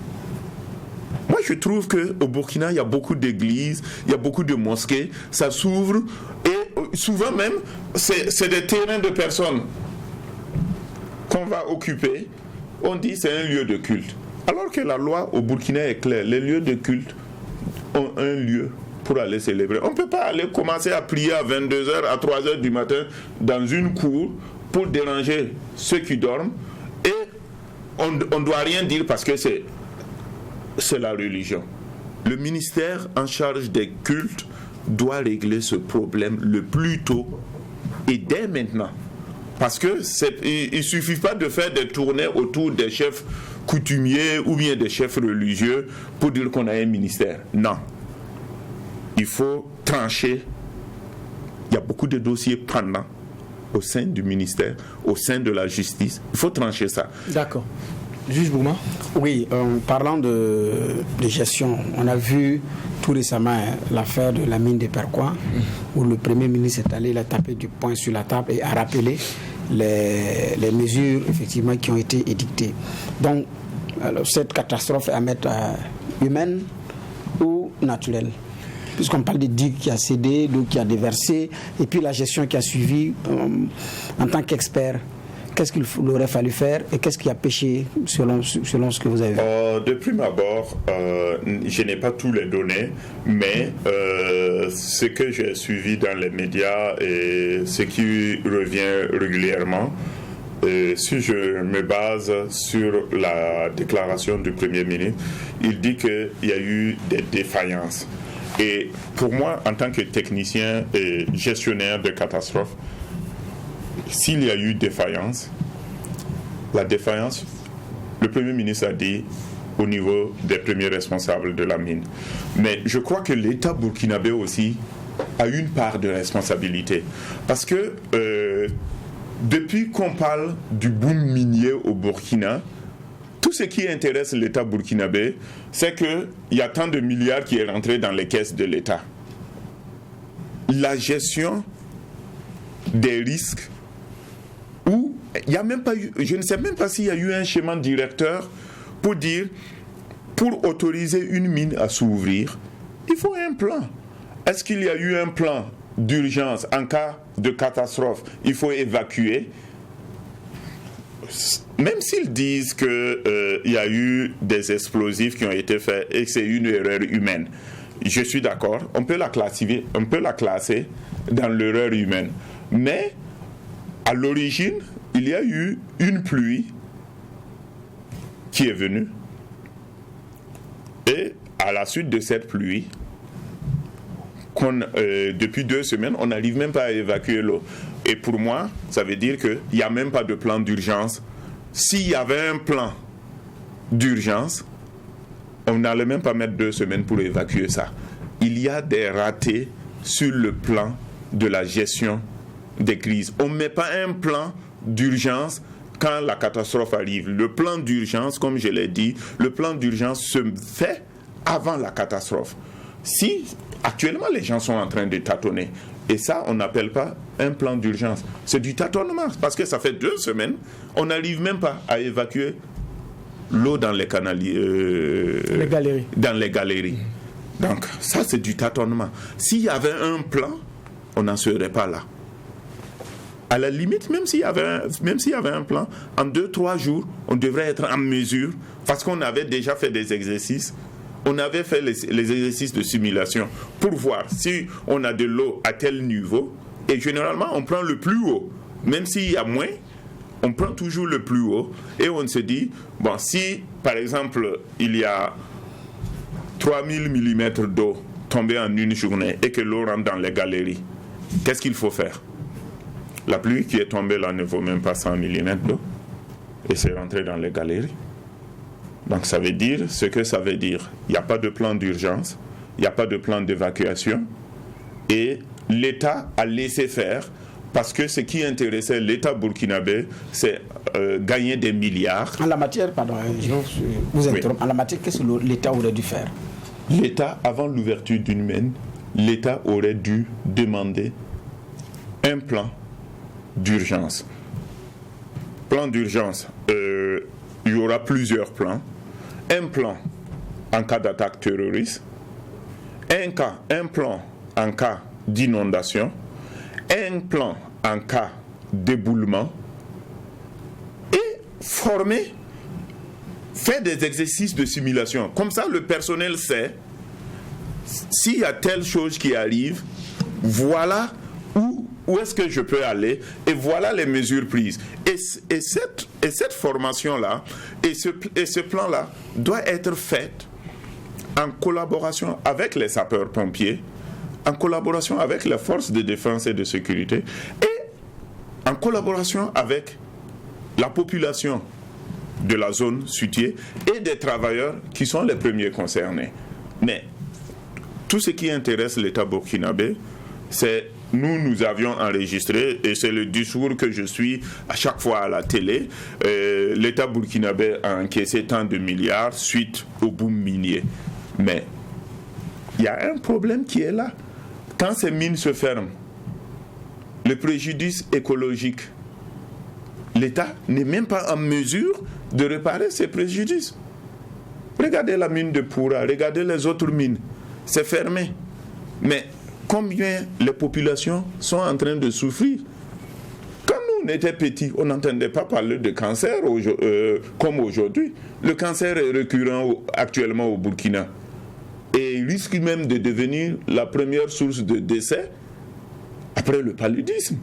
Moi, je trouve qu'au Burkina, il y a beaucoup d'églises, il y a beaucoup de mosquées, ça s'ouvre, et souvent même, c'est des terrains de personnes qu'on va occuper. On dit c'est un lieu de culte. Alors que la loi au Burkina est claire. Les lieux de culte ont un lieu pour aller célébrer. On ne peut pas aller commencer à prier à 22h, à 3h du matin dans une cour pour déranger ceux qui dorment. Et on ne doit rien dire parce que c'est la religion. Le ministère en charge des cultes doit régler ce problème le plus tôt et dès maintenant. Parce que il ne suffit pas de faire des tournées autour des chefs coutumiers ou bien des chefs religieux pour dire qu'on a un ministère. Non. Il faut trancher. Il y a beaucoup de dossiers pendants au sein du ministère, au sein de la justice. Il faut trancher ça. D'accord. Juge Bouma. Oui, parlant de gestion, on a vu tout récemment l'affaire de la mine de Perquois, où le Premier ministre est allé, il a tapé du poing sur la table et a rappelé les mesures effectivement qui ont été édictées. Donc, alors, cette catastrophe est à mettre humaine ou naturelle, puisqu'on parle de digues qui a cédé, d'eau qui a déversé, et puis la gestion qui a suivi. En tant qu'expert, qu'est-ce qu'il aurait fallu faire et qu'est-ce qui a péché selon ce que vous avez vu? De prime abord, je n'ai pas tous les données, mais ce que j'ai suivi dans les médias et ce qui revient régulièrement, si je me base sur la déclaration du Premier ministre, il dit qu'il y a eu des défaillances. Et pour moi, en tant que technicien et gestionnaire de catastrophes, s'il y a eu défaillance, la défaillance, le Premier ministre a dit au niveau des premiers responsables de la mine. Mais je crois que l'État burkinabé aussi a une part de responsabilité. Parce que depuis qu'on parle du boom minier au Burkina, tout ce qui intéresse l'État burkinabé, c'est qu'il y a tant de milliards qui est rentré dans les caisses de l'État. La gestion des risques, où il y a même pas eu, je ne sais même pas s'il y a eu un schéma directeur pour dire, pour autoriser une mine à s'ouvrir, il faut un plan. Est-ce qu'il y a eu un plan d'urgence en cas de catastrophe? Il faut évacuer. Même s'ils disent qu'il y a eu des explosifs qui ont été faits et que c'est une erreur humaine, je suis d'accord, on peut la classer dans l'erreur humaine. Mais à l'origine, il y a eu une pluie qui est venue. Et à la suite de cette pluie, depuis 2 semaines, on n'arrive même pas à évacuer l'eau. Et pour moi, ça veut dire qu'il n'y a même pas de plan d'urgence. S'il y avait un plan d'urgence, on n'allait même pas mettre 2 semaines pour évacuer ça. Il y a des ratés sur le plan de la gestion des crises. On ne met pas un plan d'urgence quand la catastrophe arrive. Le plan d'urgence, comme je l'ai dit, le plan d'urgence se fait avant la catastrophe. Si actuellement les gens sont en train de tâtonner, et ça on n'appelle pas un plan d'urgence, c'est du tâtonnement, parce que ça fait 2 semaines, on n'arrive même pas à évacuer l'eau dans les galeries. Dans les galeries. Donc ça c'est du tâtonnement. S'il y avait un plan, on n'en serait pas là. À la limite, même s'il y avait un plan, en 2-3 jours, on devrait être en mesure, parce qu'on avait déjà fait des exercices, on avait fait les exercices de simulation pour voir si on a de l'eau à tel niveau. Et généralement, on prend le plus haut. Même s'il y a moins, on prend toujours le plus haut. Et on se dit, bon, si par exemple, il y a 3000 mm d'eau tombée en une journée et que l'eau rentre dans les galeries, qu'est-ce qu'il faut faire? La pluie qui est tombée là ne vaut même pas 100 mm d'eau. Et c'est rentré dans les galeries. Donc ça veut dire ce que ça veut dire. Il n'y a pas de plan d'urgence, il n'y a pas de plan d'évacuation. Et l'État a laissé faire parce que ce qui intéressait l'État burkinabé, c'est gagner des milliards. En la matière, pardon, vous interrompez. En la matière, qu'est-ce que l'État aurait dû faire? L'État, avant l'ouverture d'une mine, l'État aurait dû demander un plan d'urgence. Plan d'urgence, il y aura plusieurs plans. Un plan en cas d'attaque terroriste, un plan en cas d'inondation, un plan en cas d'éboulement et former, faire des exercices de simulation. Comme ça, le personnel sait, s'il y a telle chose qui arrive, voilà où est-ce que je peux aller et voilà les mesures prises. Et cette formation-là et ce plan-là doit être fait en collaboration avec les sapeurs-pompiers, en collaboration avec les forces de défense et de sécurité et en collaboration avec la population de la zone située et des travailleurs qui sont les premiers concernés. Mais tout ce qui intéresse l'État burkinabé, c'est nous avions enregistré, et c'est le discours que je suis à chaque fois à la télé, l'État burkinabé a encaissé tant de milliards suite au boom minier. Mais il y a un problème qui est là. Quand ces mines se ferment, le préjudice écologique, l'État n'est même pas en mesure de réparer ces préjudices. Regardez la mine de Poura, regardez les autres mines, c'est fermé. Mais combien les populations sont en train de souffrir? Quand nous, on était petits, on n'entendait pas parler de cancer comme aujourd'hui. Le cancer est récurrent actuellement au Burkina. Et il risque même de devenir la première source de décès après le paludisme.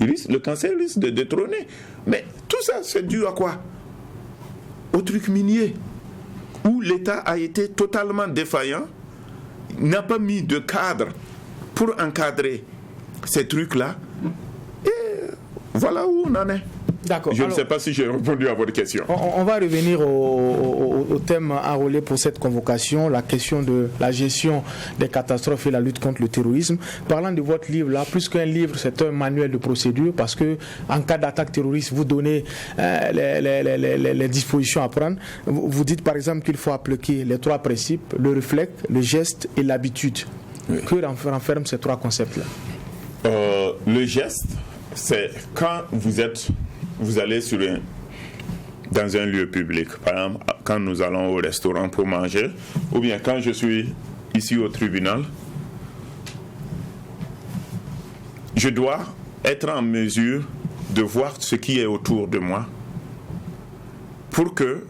Le cancer risque de détrôner. Mais tout ça, c'est dû à quoi? Au truc minier, où l'État a été totalement défaillant, n'a pas mis de cadre pour encadrer ces trucs-là. Et voilà où on en est. D'accord. Je ne sais pas si j'ai répondu à votre question. On va revenir au thème enrôlé pour cette convocation, la question de la gestion des catastrophes et la lutte contre le terrorisme. Parlant de votre livre là, plus qu'un livre, c'est un manuel de procédure parce que en cas d'attaque terroriste, vous donnez les dispositions à prendre. Vous dites par exemple qu'il faut appliquer les 3 principes, le réflexe, le geste et l'habitude. Oui. Que renferment ces 3 concepts-là? Le geste, c'est quand vous allez dans un lieu public, par exemple, quand nous allons au restaurant pour manger, ou bien quand je suis ici au tribunal, je dois être en mesure de voir ce qui est autour de moi pour que,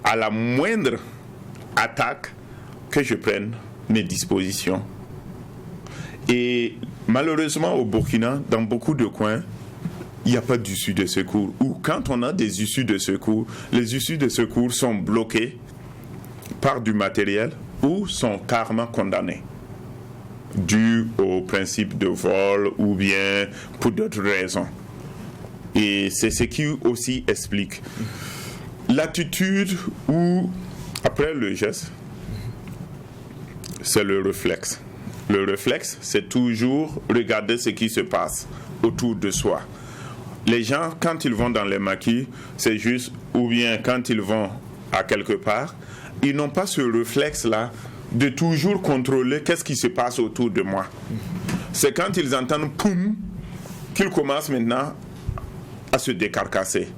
à la moindre attaque, que je prenne mes dispositions. Et malheureusement, au Burkina, dans beaucoup de coins, il n'y a pas d'issue de secours. Ou quand on a des issues de secours, les issues de secours sont bloquées par du matériel ou sont carrément condamnées, dû au principe de vol ou bien pour d'autres raisons. Et c'est ce qui aussi explique l'attitude où, après le geste, c'est le réflexe. Le réflexe, c'est toujours regarder ce qui se passe autour de soi. Les gens, quand ils vont dans les maquis, c'est juste, ou bien quand ils vont à quelque part, ils n'ont pas ce réflexe-là de toujours contrôler qu'est-ce qui se passe autour de moi. C'est quand ils entendent « poum » qu'ils commencent maintenant à se décarcasser.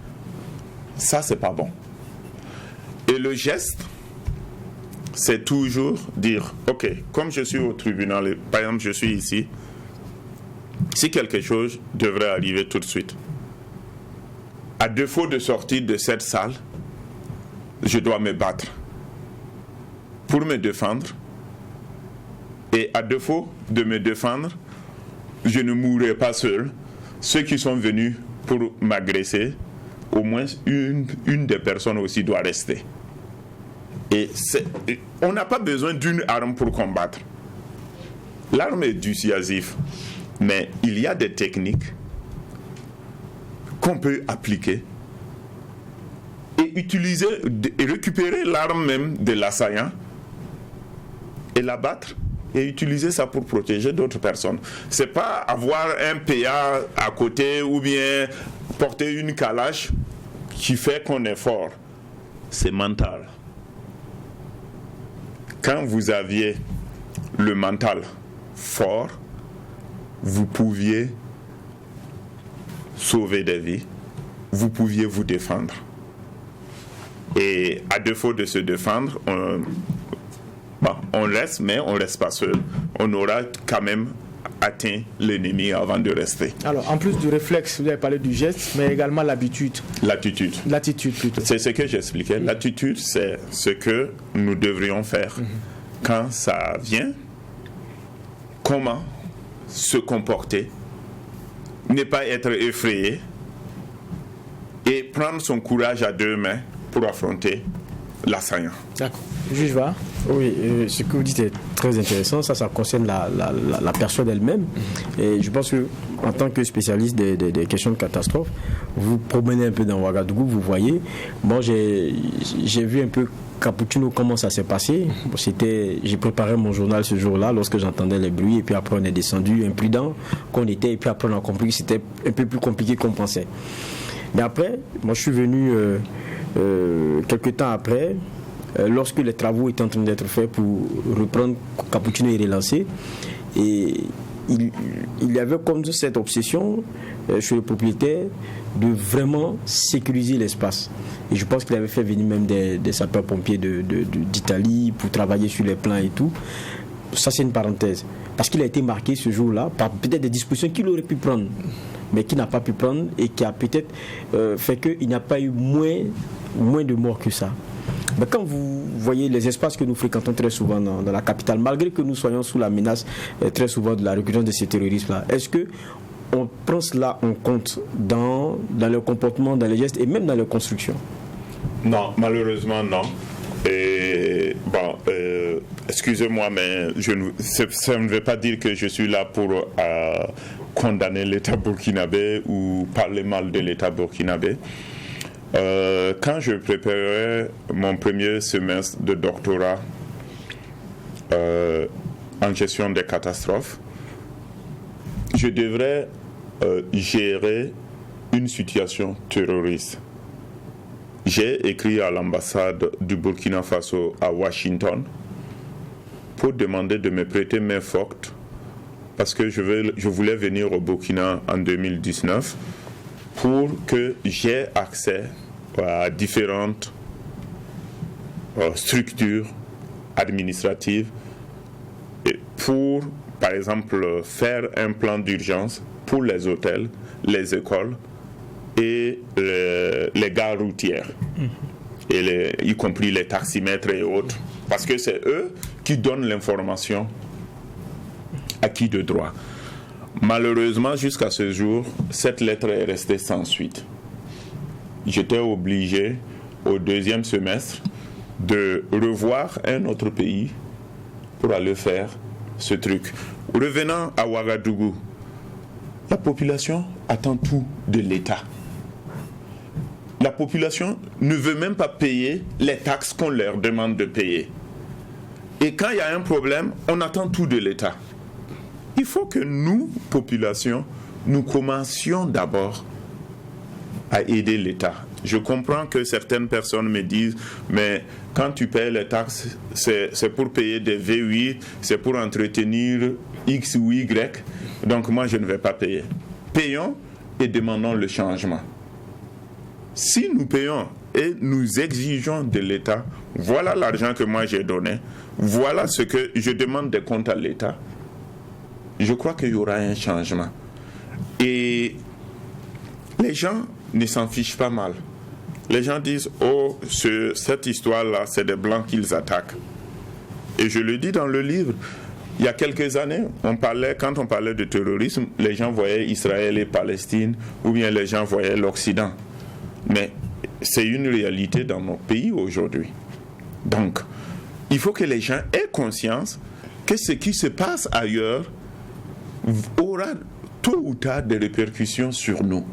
Ça, c'est pas bon. Et le geste, c'est toujours dire « Ok, comme je suis au tribunal, par exemple, je suis ici, si quelque chose devrait arriver tout de suite, à défaut de sortir de cette salle, je dois me battre pour me défendre. Et à défaut de me défendre, je ne mourrai pas seul. Ceux qui sont venus pour m'agresser, au moins une des personnes aussi doit rester. Et on n'a pas besoin d'une arme pour combattre. L'arme est dissuasive, mais il y a des techniques qu'on peut appliquer et utiliser et récupérer l'arme même de l'assaillant et l'abattre et utiliser ça pour protéger d'autres personnes. C'est pas avoir un PA à côté ou bien porter une calache qui fait qu'on est fort. C'est mental. Quand vous aviez le mental fort, vous pouviez sauver des vies, vous pouviez vous défendre. Et à défaut de se défendre, on reste, mais on ne reste pas seul. On aura quand même atteint l'ennemi avant de rester. Alors, en plus du réflexe, vous avez parlé du geste, mais également l'habitude. L'attitude plutôt. C'est ce que j'expliquais. L'attitude, c'est ce que nous devrions faire. Quand ça vient, comment se comporter, ne pas être effrayé et prendre son courage à deux mains pour affronter l'assaillant. D'accord. Juge va. Oui, ce que vous dites est très intéressant. Ça concerne la personne elle-même. Et je pense que, en tant que spécialiste des questions de catastrophe, vous promenez un peu dans Ouagadougou, vous voyez. Bon, j'ai vu un peu Capuchino, comment ça s'est passé. J'ai préparé mon journal ce jour-là lorsque j'entendais les bruits. Et puis après, on est descendu, imprudent qu'on était. Et puis après, on a compris que c'était un peu plus compliqué qu'on pensait. Mais après, moi, je suis venu quelques temps après. Lorsque les travaux étaient en train d'être faits pour reprendre Capuchino et relancer, et il y avait comme cette obsession chez le propriétaire de vraiment sécuriser l'espace. Et je pense qu'il avait fait venir même des sapeurs-pompiers d'Italie pour travailler sur les plans et tout. Ça, c'est une parenthèse. Parce qu'il a été marqué ce jour-là par peut-être des dispositions qu'il aurait pu prendre, mais qu'il n'a pas pu prendre et qui a peut-être fait qu'il n'y a pas eu moins de morts que ça. Mais quand vous voyez les espaces que nous fréquentons très souvent dans la capitale, malgré que nous soyons sous la menace très souvent de la récurrence de ces terrorismes-là, est-ce qu'on prend cela en compte dans le comportement, dans les gestes et même dans les constructions? Non, malheureusement non. Et bon, excusez-moi, mais ça ne veut pas dire que je suis là pour condamner l'État burkinabé ou parler mal de l'État burkinabé. Quand je préparais mon premier semestre de doctorat en gestion des catastrophes, je devrais gérer une situation terroriste. J'ai écrit à l'ambassade du Burkina Faso à Washington pour demander de me prêter main forte parce que je voulais venir au Burkina en 2019 pour que j'aie accès à différentes structures administratives et pour, par exemple, faire un plan d'urgence pour les hôtels, les écoles et les gares routières, et y compris les taximètres et autres, parce que c'est eux qui donnent l'information à qui de droit. Malheureusement, jusqu'à ce jour, cette lettre est restée sans suite. J'étais obligé, au deuxième semestre, de revoir un autre pays pour aller faire ce truc. Revenant à Ouagadougou, la population attend tout de l'État. La population ne veut même pas payer les taxes qu'on leur demande de payer. Et quand il y a un problème, on attend tout de l'État. Il faut que nous, population, nous commencions d'abord à aider l'État. Je comprends que certaines personnes me disent, mais quand tu payes les taxes, c'est pour payer des V8, c'est pour entretenir X ou Y, donc moi je ne vais pas payer. Payons et demandons le changement. Si nous payons et nous exigeons de l'État, voilà l'argent que moi j'ai donné, voilà ce que je demande des comptes à l'État, je crois qu'il y aura un changement. Et les gens ne s'en fichent pas mal. Les gens disent, oh, cette histoire-là, c'est des Blancs qu'ils attaquent. Et je le dis dans le livre, il y a quelques années, quand on parlait de terrorisme, les gens voyaient Israël et Palestine, ou bien les gens voyaient l'Occident. Mais c'est une réalité dans nos pays aujourd'hui. Donc, il faut que les gens aient conscience que ce qui se passe ailleurs aura tôt ou tard des répercussions sur nous.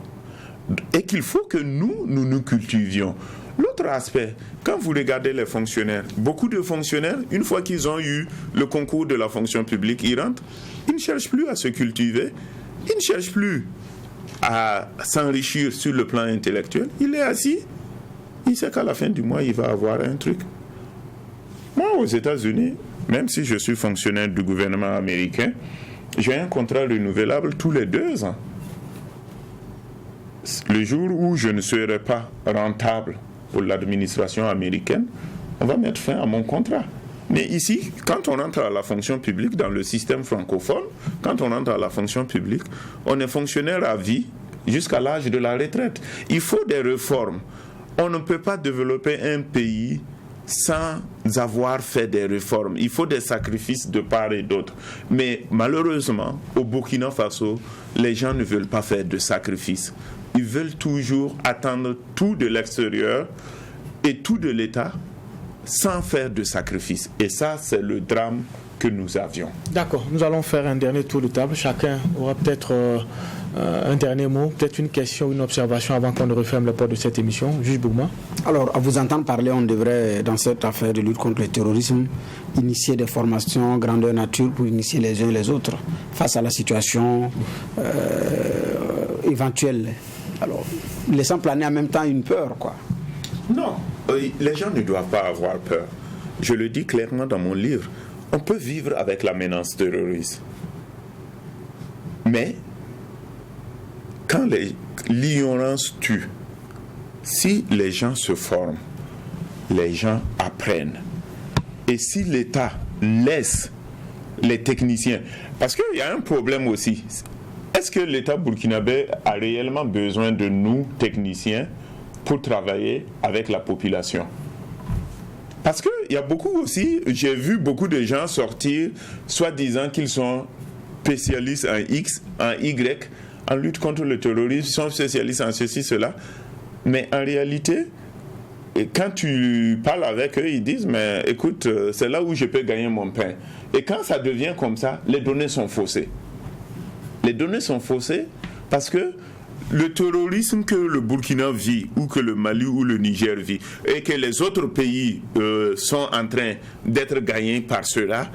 Et qu'il faut que nous cultivions. L'autre aspect, quand vous regardez les fonctionnaires, beaucoup de fonctionnaires, une fois qu'ils ont eu le concours de la fonction publique, ils rentrent, ils ne cherchent plus à se cultiver, ils ne cherchent plus à s'enrichir sur le plan intellectuel. Il est assis, il sait qu'à la fin du mois, il va avoir un truc. Moi, aux États-Unis, même si je suis fonctionnaire du gouvernement américain, j'ai un contrat renouvelable tous les 2 ans. Le jour où je ne serai pas rentable pour l'administration américaine, on va mettre fin à mon contrat. Mais ici, quand on entre à la fonction publique dans le système francophone, quand on entre à la fonction publique, on est fonctionnaire à vie jusqu'à l'âge de la retraite. Il faut des réformes. On ne peut pas développer un pays sans avoir fait des réformes. Il faut des sacrifices de part et d'autre. Mais malheureusement, au Burkina Faso, les gens ne veulent pas faire de sacrifices. Ils veulent toujours attendre tout de l'extérieur et tout de l'État sans faire de sacrifices. Et ça, c'est le drame que nous avions. D'accord, nous allons faire un dernier tour de table. Chacun aura peut-être un dernier mot, peut-être une question, une observation avant qu'on ne referme la porte de cette émission. Juge Bougma. Alors, à vous entendre parler, on devrait, dans cette affaire de lutte contre le terrorisme, initier des formations grandeur nature pour initier les uns et les autres face à la situation éventuelle. Alors, laissant planer en même temps une peur, quoi. Non, les gens ne doivent pas avoir peur. Je le dis clairement dans mon livre. On peut vivre avec la menace terroriste. Mais, quand l'ignorance tue, si les gens se forment, les gens apprennent. Et si l'État laisse les techniciens... Parce qu'il y a un problème aussi. Est-ce que l'État burkinabé a réellement besoin de nous, techniciens, pour travailler avec la population? Parce qu'il y a beaucoup aussi, j'ai vu beaucoup de gens sortir, soit disant qu'ils sont spécialistes en X, en Y, en lutte contre le terrorisme, ils sont spécialistes en ceci, cela. Mais en réalité, quand tu parles avec eux, ils disent, mais écoute, c'est là où je peux gagner mon pain. Et quand ça devient comme ça, les données sont faussées. Les données sont faussées parce que le terrorisme que le Burkina vit, ou que le Mali ou le Niger vit, et que les autres pays sont en train d'être gagnés par cela,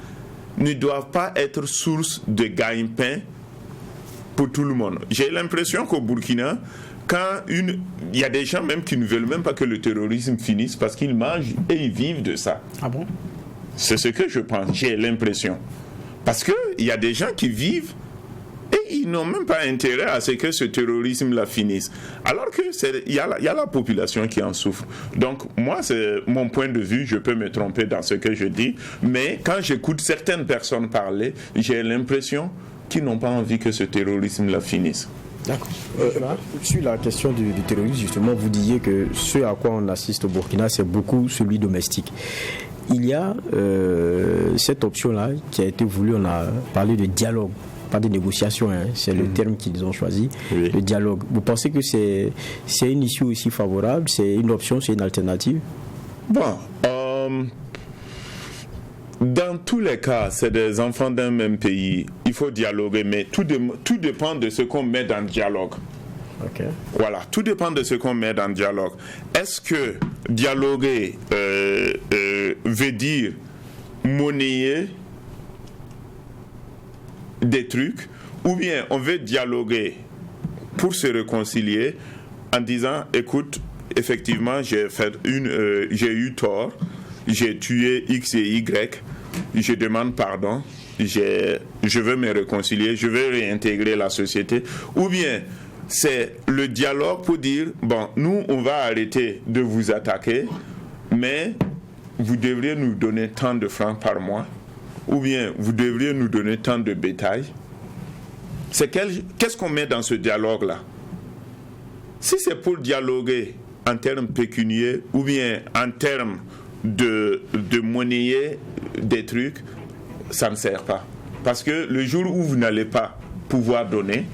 ne doivent pas être source de gagne-pain pour tout le monde. J'ai l'impression qu'au Burkina, il y a des gens même qui ne veulent même pas que le terrorisme finisse parce qu'ils mangent et ils vivent de ça. Ah bon? C'est ce que je pense, j'ai l'impression. Parce qu'il y a des gens qui vivent et ils n'ont même pas intérêt à ce que ce terrorisme-là finisse. Alors qu'il y a la population qui en souffre. Donc, moi, c'est mon point de vue. Je peux me tromper dans ce que je dis. Mais quand j'écoute certaines personnes parler, j'ai l'impression qu'ils n'ont pas envie que ce terrorisme-là finisse. D'accord. Sur la question du terrorisme, justement, vous disiez que ce à quoi on assiste au Burkina, c'est beaucoup celui domestique. Il y a cette option-là qui a été voulue, on a parlé de dialogue. Pas de négociation, hein, c'est le terme qu'ils ont choisi, oui. Le dialogue. Vous pensez que c'est une issue aussi favorable, c'est une option, c'est une alternative? Bon, dans tous les cas, c'est des enfants d'un même pays. Il faut dialoguer, mais tout dépend de ce qu'on met dans le dialogue. Okay. Voilà, tout dépend de ce qu'on met dans le dialogue. Est-ce que dialoguer veut dire monnayer des trucs, ou bien on veut dialoguer pour se réconcilier en disant, écoute, effectivement, j'ai eu tort, j'ai tué X et Y, je demande pardon, je veux me réconcilier, je veux réintégrer la société, ou bien c'est le dialogue pour dire, bon, nous, on va arrêter de vous attaquer, mais vous devriez nous donner tant de francs par mois, ou bien vous devriez nous donner tant de bétail. Qu'est-ce qu'on met dans ce dialogue-là? Si c'est pour dialoguer en termes pécuniaires ou bien en termes de monnayer des trucs, ça ne sert pas. Parce que le jour où vous n'allez pas pouvoir donner,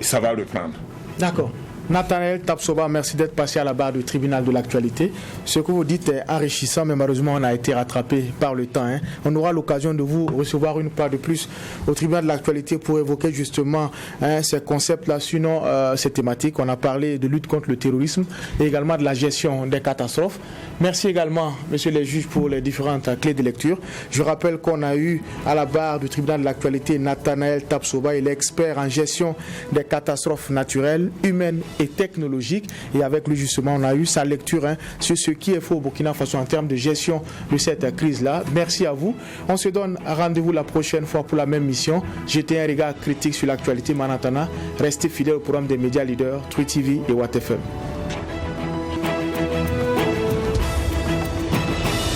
ça va reprendre. D'accord. Nathanaël Tapsoba, merci d'être passé à la barre du tribunal de l'actualité. Ce que vous dites est enrichissant, mais malheureusement, on a été rattrapé par le temps. On aura l'occasion de vous recevoir une fois de plus au tribunal de l'actualité pour évoquer justement ces concepts-là, sinon ces thématiques. On a parlé de lutte contre le terrorisme et également de la gestion des catastrophes. Merci également, messieurs les juges, pour les différentes clés de lecture. Je rappelle qu'on a eu à la barre du tribunal de l'actualité Nathanaël Tapsoba, il est expert en gestion des catastrophes naturelles, humaines et technologique, et avec lui justement on a eu sa lecture sur ce qui est faux au Burkina Faso en termes de gestion de cette crise-là. Merci à vous. On se donne rendez-vous la prochaine fois pour la même mission. Jetez un regard critique sur l'actualité, mais en attendant, restez fidèles au programme des médias leaders, True TV et Watt FM.